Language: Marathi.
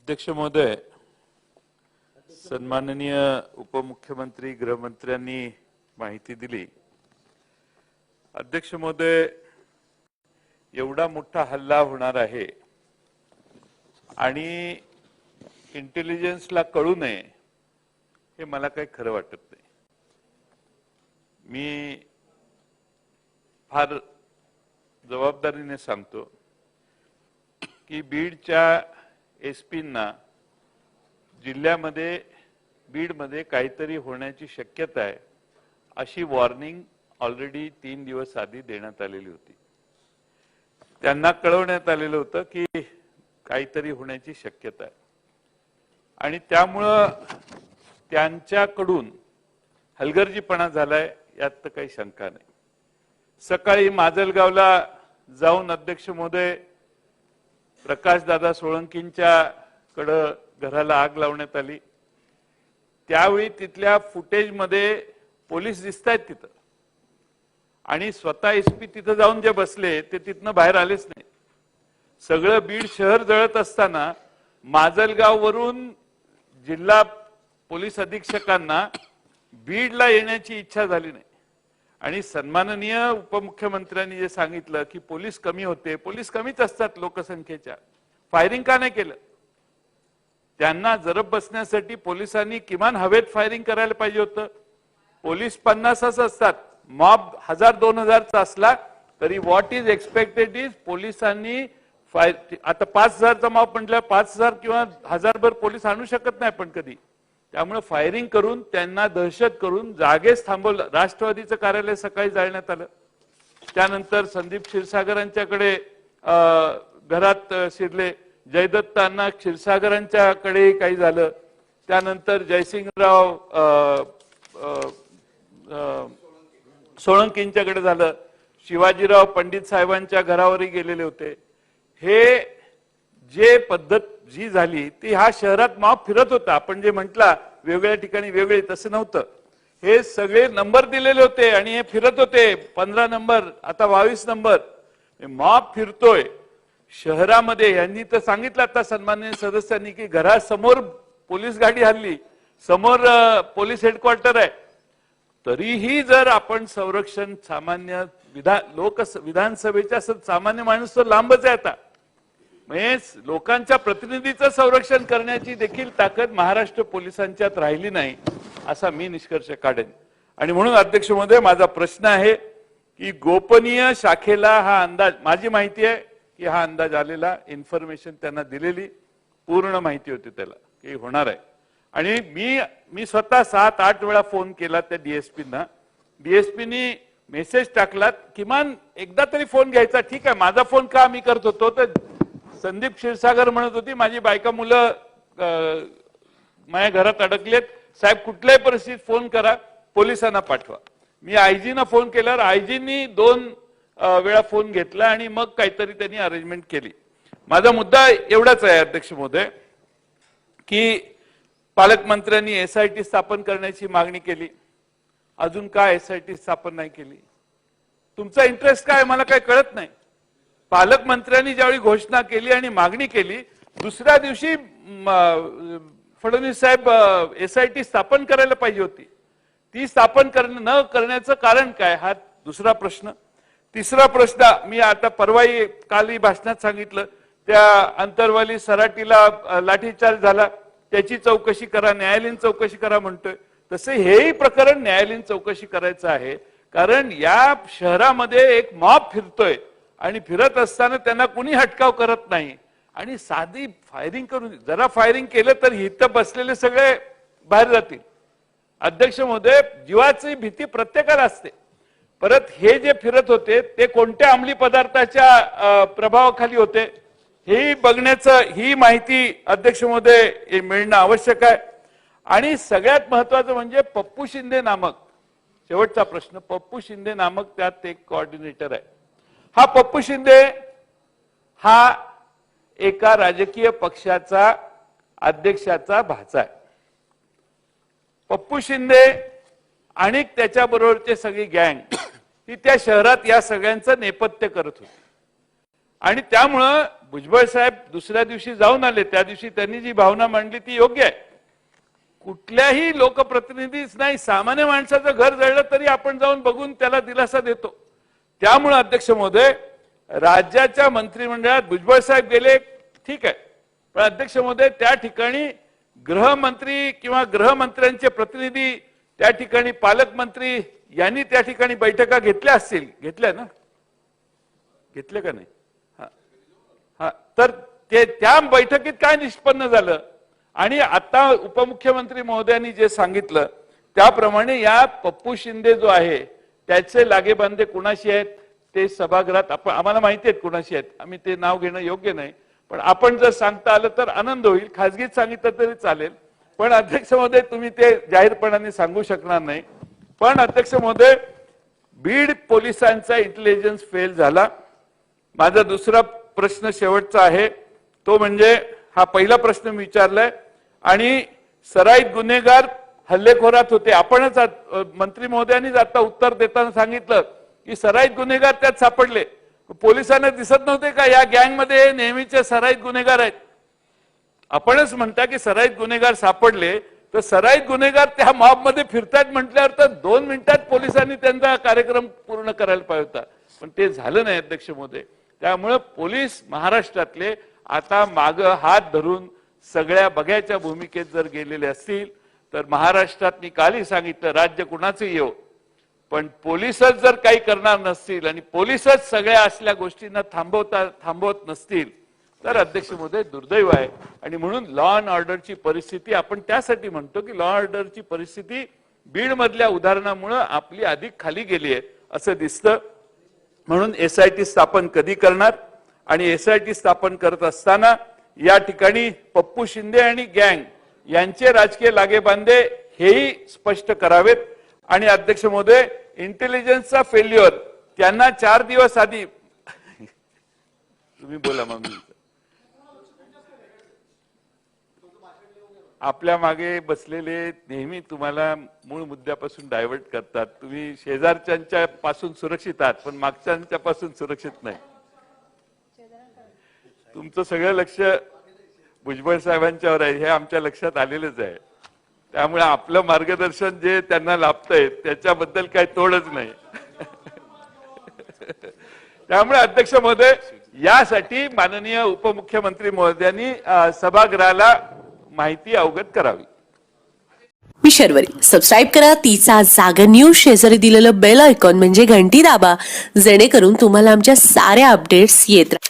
अध्यक्ष महोदय, सन्माननीय उपमुख्यमंत्री गृहमंत्र्यांनी माहिती दिली। अध्यक्ष महोदय, एवढा मोठा हल्ला होणार आहे आणि इंटेलिजन्सला कळू नये हे मला काही खरं वाटत नाही। मी फार जबाबदारीने सांगतो की बीडच्या एसपींना जिल्ह्यामध्ये बीडमध्ये काहीतरी होण्याची शक्यता आहे अशी वॉर्निंग ऑलरेडी 3 दिवस आधी देण्यात आलेली होती। त्यांना कळवण्यात आलेलं होतं की काहीतरी होण्याची शक्यता आहे आणि त्यामुळं त्यांच्याकडून हलगर्जीपणा झालाय यात तर काही शंका नाही। सकाळी माजलगावला जाऊन अध्यक्ष महोदय प्रकाश दादा सोळंकींच्या कडे घराला आग लावण्यात आली। त्यावेळी तिथल्या फुटेजमध्ये पोलीस दिसतायत तिथं आणि स्वतः एसपी तिथं जाऊन जे बसले ते तिथनं बाहेर आलेच नाही। सगळं बीड शहर जळत असताना माजलगाववरून जिल्हा पोलीस अधीक्षकांना बीडला येण्याची इच्छा झाली नाही आणि सन्माननीय उपमुख्यमंत्र्यांनी जे सांगितलं की पोलीस कमी होते, पोलीस कमीच असतात लोकसंख्येच्या, फायरिंग का नाही केलं? त्यांना जरब बसण्यासाठी पोलिसांनी किमान हवेत फायरिंग करायला पाहिजे होतं। पोलीस 50 असतात, मॉब 1000-2000 असला तरी व्हॉट इज एक्सपेक्टेड इज पोलिसांनी आता 5000चा मॉब म्हटलं 5000 किंवा 1000 पोलीस आणू शकत नाही पण कधी। त्यामुळे फायरिंग करून त्यांना दहशत करून जागेच थांबवलं। राष्ट्रवादीचं कार्यालय सकाळी जाळण्यात आलं। त्यानंतर संदीप क्षीरसागरांच्याकडे घरात शिरले, जयदत्तांना क्षीरसागरांच्याकडे काही झालं। त्यानंतर जयसिंगराव सोळंकींच्याकडे झालं, शिवाजीराव पंडित साहेबांच्या घरावरही गेलेले होते। हे जे पद्धत जी झाली ती ह्या शहरात मॉब फिरत होता, आपण जे म्हटला वेगवेगळ्या ठिकाणी वेगळे, तसं नव्हतं। हे सगळे नंबर दिलेले होते आणि हे फिरत होते 15 नंबर, आता 22 नंबर मॉब फिरतोय शहरामध्ये। यांनी तर सांगितलं आता सन्माननीय सदस्यांनी की घरासमोर पोलीस गाडी हल्ली, समोर पोलीस हेडक्वार्टर आहे, तरीही जर आपण संरक्षण सामान्य विधानसभेच्या सामान्य माणूस तर लांबच आहे आता, म्हणजे लोकांच्या प्रतिनिधीचं संरक्षण करण्याची देखील ताकद महाराष्ट्र पोलिसांच्यात राहिली नाही असा मी निष्कर्ष काढेन। आणि म्हणून अध्यक्ष महोदय, माझा प्रश्न आहे की गोपनीय शाखेला हा अंदाज, माझी माहिती आहे की हा अंदाज आलेला, इन्फॉर्मेशन त्यांना दिलेली, पूर्ण माहिती होती त्याला की होणार आहे। आणि मी स्वतः 7-8 वेळा फोन केला त्या डीएसपींना, डीएसपीनी मेसेज टाकला किमान एकदा तरी फोन घ्यायचा। ठीक आहे, माझा फोन का मी करत होतो तर संदीप क्षीरसागर म्हणत होती माझी बायका मुलं माझ्या घरात अडकलेत, साहेब कुठल्याही परिस्थितीत फोन करा, पोलिसांना पाठवा। मी आयजीना फोन केल्यावर आयजींनी 2 वेळा फोन घेतला आणि मग काहीतरी त्यांनी अरेंजमेंट केली। माझा मुद्दा एवढाच आहे अध्यक्ष महोदय की पालकमंत्र्यांनी एसआयटी स्थापन करण्याची मागणी केली, अजून का एसआयटी स्थापन नाही केली? तुमचा इंटरेस्ट काय मला काही कळत नाही। पालकमंत्र्यांनी ज्यावेळी घोषणा केली आणि मागणी केली, दुसऱ्या दिवशी फडणवीस साहेब एसआयटी स्थापन करायला पाहिजे होती, ती स्थापन न करण्याचं कारण काय हा दुसरा प्रश्न। तिसरा प्रश्न, मी आता परवाही कालही भाषणात सांगितलं, त्या अंतरवाली सराटीला लाठीचार्ज झाला त्याची चौकशी करा, न्यायालयीन चौकशी करा म्हणतोय, तसे हेही प्रकरण न्यायालयीन चौकशी करायचं आहे। कारण या शहरामध्ये एक मॉब फिरतोय आणि फिरत असताना त्यांना कुणी हटकाव करत नाही आणि साधी फायरिंग करून, जरा फायरिंग केलं तर इथं बसलेले सगळे बाहेर जातील। अध्यक्ष महोदय, जीवाची भीती प्रत्येकाला असते। परत हे जे फिरत होते ते कोणत्या अंमली पदार्थाच्या प्रभावाखाली होते हेही बघण्याचं, ही माहिती अध्यक्ष महोदय मिळणं आवश्यक आहे। आणि सगळ्यात महत्वाचं म्हणजे पप्पू शिंदे नामक, शेवटचा प्रश्न, पप्पू शिंदे नामक त्यात एक कोऑर्डिनेटर आहे। हा पप्पू शिंदे हा एका राजकीय पक्षाचा अध्यक्षाचा भाचा आहे। पप्पू शिंदे आणि त्याच्याबरोबरचे सगळी गँग ही त्या शहरात या सगळ्यांचं नेपथ्य करत होती आणि त्यामुळं भुजबळ साहेब दुसऱ्या दिवशी जाऊन आले. त्या दिवशी त्यांनी जी भावना मांडली ती योग्य आहे. कुठल्याही लोकप्रतिनिधीच नाही, सामान्य माणसाचं घर जळलं तरी आपण जाऊन बघून त्याला दिलासा देतो. त्यामुळे अध्यक्ष महोदय, राज्याच्या मंत्रिमंडळात भुजबळ साहेब गेले, ठीक आहे, पण अध्यक्ष महोदय त्या ठिकाणी गृहमंत्री किंवा गृहमंत्र्यांचे प्रतिनिधी, त्या ठिकाणी पालकमंत्री यांनी त्या ठिकाणी बैठका घेतल्या असतील, घेतल्या ना, घेतल्या का नाही? हा, तर ते त्या बैठकीत काय निष्पन्न झालं? आणि आता उपमुख्यमंत्री महोदयांनी जे सांगितलं त्याप्रमाणे या पप्पू शिंदे जो आहे त्याचे लागेबांधे कुणाशी आहेत ते सभागृहात आपण, आम्हाला माहिती आहेत कुणाशी आहेत, आम्ही ते नाव घेणं योग्य नाही, पण आपण जर सांगता आलं तर आनंद होईल. खासगीत सांगितलं तरी चालेल, पण अध्यक्ष महोदय तुम्ही ते जाहीरपणाने सांगू शकणार नाही. पण अध्यक्ष महोदय, बीड पोलिसांचा इंटेलिजन्स फेल झाला. माझा दुसरा प्रश्न शेवटचा आहे, तो म्हणजे हा पहिला प्रश्न मी विचारलाय, आणि सराईत गुन्हेगार हल्लेखोरात होते. आपणच मंत्री महोदयांनीच आता उत्तर देताना सांगितलं की सराईत गुन्हेगार त्यात सापडले. पोलिसांना दिसत नव्हते का या गँगमध्ये नेहमीचे सराईत गुन्हेगार आहेत? आपणच म्हणता की सराईत गुन्हेगार सापडले, तर सराईत गुन्हेगार त्या मॉबमध्ये फिरतात म्हटल्यावर तर 2 मिनिटात पोलिसांनी त्यांचा कार्यक्रम पूर्ण करायला पाहिजे होता, पण ते झालं नाही अध्यक्ष महोदय. त्यामुळे पोलीस महाराष्ट्रातले आता माग हात धरून सगळ्या बघ्याच्या भूमिकेत जर गेलेले असतील तर महाराष्ट्रात मी कालही सांगितलं राज्य कुणाचं येऊ, पण पोलीसच जर काही करणार नसतील आणि पोलीसच सगळ्या असल्या गोष्टींना थांबवत नसतील तर अध्यक्ष महोदय दुर्दैव आहे. आणि म्हणून लॉ अँड ऑर्डरची परिस्थिती, आपण त्यासाठी म्हणतो की लॉ ऑर्डरची परिस्थिती बीड मधल्या उदाहरणामुळे आपली अधिक खाली गेली आहे असं दिसतं. म्हणून SIT स्थापन कधी करणार, आणि SIT स्थापन करत असताना या ठिकाणी पप्पू शिंदे आणि गँग यांचे राजकीय लागेबांधे हेही स्पष्ट करावेत. आणि अध्यक्ष महोदय, इंटेलिजन्सचा फेल्युअर त्यांना 4 दिवस आधी तुम्ही बोला मग आपल्या मागे बसलेले नेहमी तुम्हाला मूळ मुद्द्यापासून डायव्हर्ट करतात. तुम्ही शेजारच्या पासून सुरक्षित आहात पण मागच्यांच्या पासून सुरक्षित नाही. तुमचं सगळं लक्ष भुजबळ साहेबांच्यावर आहे हे आमच्या लक्षात आलेलंच आहे. त्यामुळे आपलं मार्गदर्शन जे त्यांना लाभतंय त्याच्याबद्दल काही तोडच नाही. त्यामुळे अध्यक्ष महोदय, यासाठी माननीय उपमुख्यमंत्री महोदयांनी सभागृहाला माहिती अवगत करावी. मी शर्वरी, सबस्क्राईब करा तिचा जागर न्यूज. शेजारी दिलेलं बेल आयकॉन म्हणजे घंटी दाबा, जेणेकरून तुम्हाला आमच्या साऱ्या अपडेट्स येत राहतील.